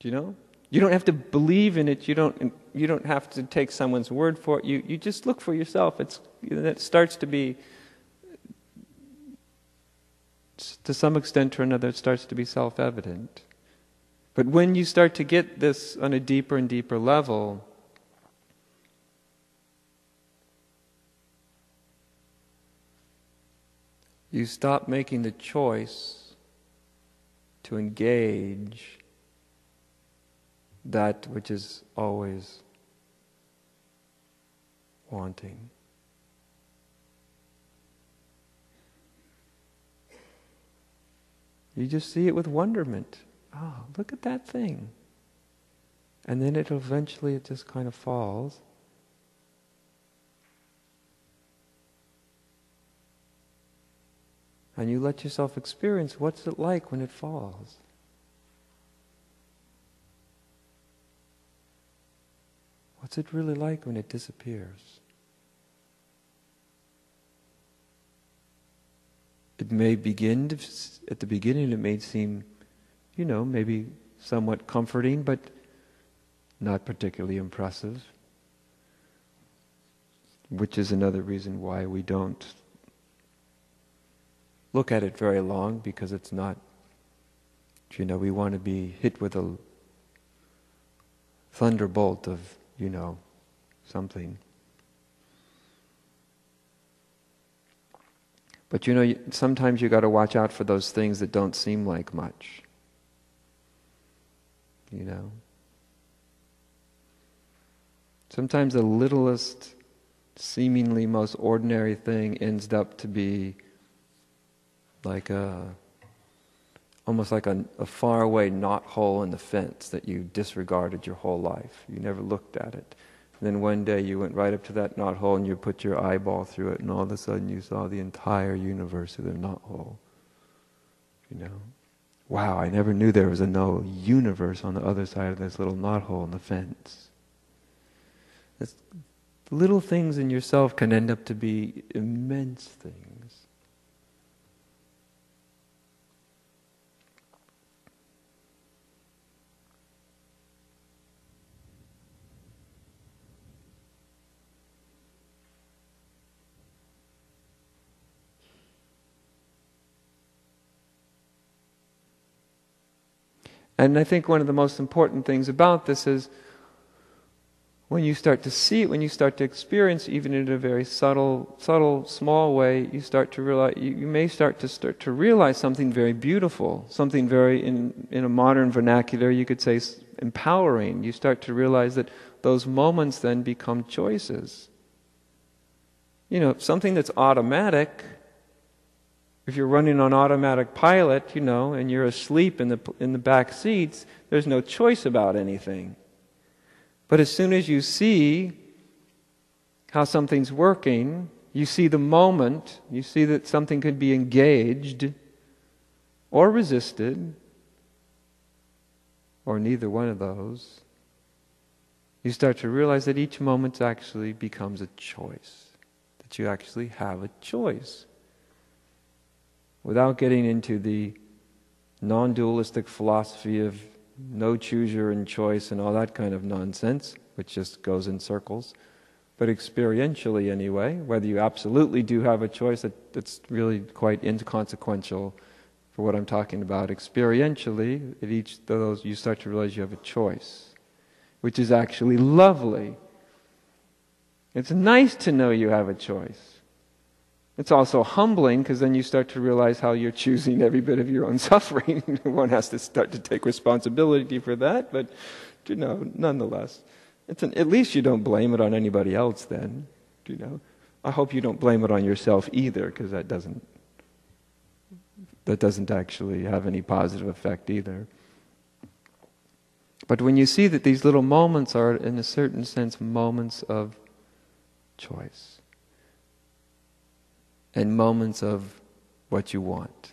Do you know? You don't have to believe in it. You don't have to take someone's word for it. You just look for yourself. It starts to be, to some extent or another, it starts to be self-evident. But when you start to get this on a deeper and deeper level, you stop making the choice to engage that which is always wanting. You just see it with wonderment. Oh, look at that thing. And then it just kind of falls. And you let yourself experience what's it like when it falls. What's it really like when it disappears? It may begin at the beginning it may seem, maybe somewhat comforting, but not particularly impressive. Which is another reason why we don't look at it very long, because it's not, we want to be hit with a thunderbolt of, something. But sometimes you got to watch out for those things that don't seem like much. Sometimes the littlest, seemingly most ordinary thing ends up to be like almost like a faraway knothole in the fence that you disregarded your whole life. You never looked at it. And then one day you went right up to that knothole and you put your eyeball through it, and all of a sudden you saw the entire universe of the knothole. Wow, I never knew there was a universe on the other side of this little knothole in the fence. Little things in yourself can end up to be immense things. And I think one of the most important things about this is when you start to see it, when you start to experience, even in a very subtle, small way, you start to realize, you may start to realize something very beautiful, something very, in a modern vernacular, you could say empowering. You start to realize that those moments then become choices. Something that's automatic. If you're running on automatic pilot, and you're asleep in the back seats, there's no choice about anything. But as soon as you see how something's working, you see the moment, you see that something could be engaged or resisted, or neither one of those, you start to realize that each moment actually becomes a choice, that you actually have a choice. Without getting into the non-dualistic philosophy of no chooser and choice and all that kind of nonsense, which just goes in circles, but experientially anyway, whether you absolutely do have a choice, that's really quite inconsequential for what I'm talking about. Experientially, at each of those, you start to realize you have a choice, which is actually lovely. It's nice to know you have a choice. It's also humbling, because then you start to realize how you're choosing every bit of your own suffering. One has to start to take responsibility for that, but nonetheless, at least you don't blame it on anybody else then. I hope you don't blame it on yourself either, because that doesn't actually have any positive effect either. But when you see that these little moments are, in a certain sense, moments of choice, and moments of what you want.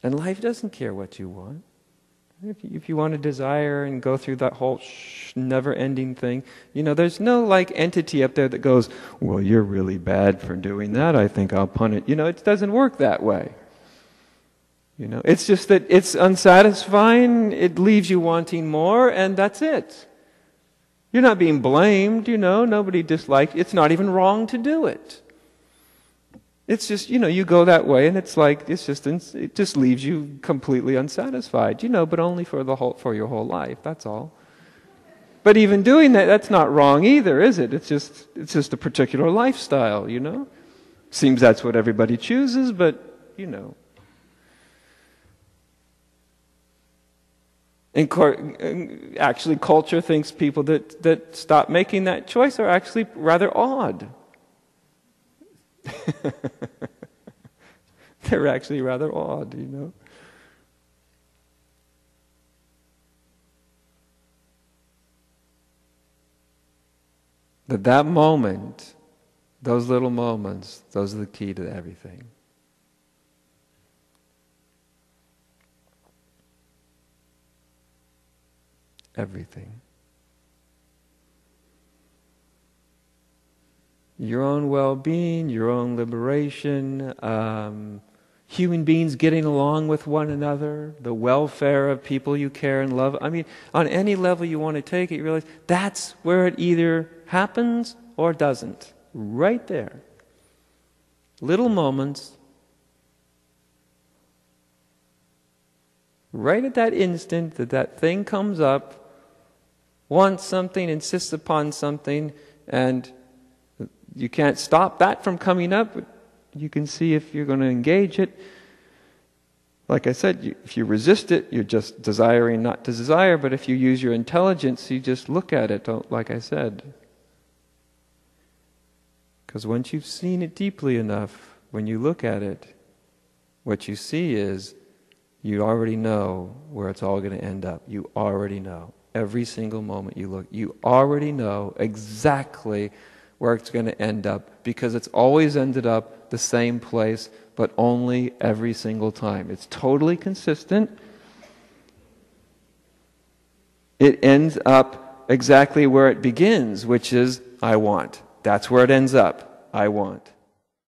And life doesn't care what you want. If you want to desire and go through that whole never-ending thing, there's no entity up there that goes, well, you're really bad for doing that, I think I'll punish. It doesn't work that way. You know, it's just that it's unsatisfying, it leaves you wanting more, and that's it. You're not being blamed, you know, nobody dislikes, it's not even wrong to do it. It's just, you know, you go that way and it's like, it just leaves you completely unsatisfied, you know, but only for your whole life, that's all. But even doing that, that's not wrong either, is it? It's just a particular lifestyle, you know? Seems that's what everybody chooses, but, you know. And actually, culture thinks people that stop making that choice are actually rather odd. They're actually rather odd, you know. But that moment, those little moments, those are the key to everything. Everything. Your own well-being, your own liberation, human beings getting along with one another, the welfare of people you care and love. I mean, on any level you want to take it, you realize that's where it either happens or doesn't. Right there. Little moments. Right at that instant that thing comes up, wants something, insists upon something, and you can't stop that from coming up. You can see if you're going to engage it. Like I said, if you resist it, you're just desiring not to desire, but if you use your intelligence, you just look at it, like I said. Because once you've seen it deeply enough, when you look at it, what you see is you already know where it's all going to end up. You already know. Every single moment you look, you already know exactly where it's going to end up, because it's always ended up the same place, but only every single time. It's totally consistent. It ends up exactly where it begins, which is, I want. That's where it ends up. I want.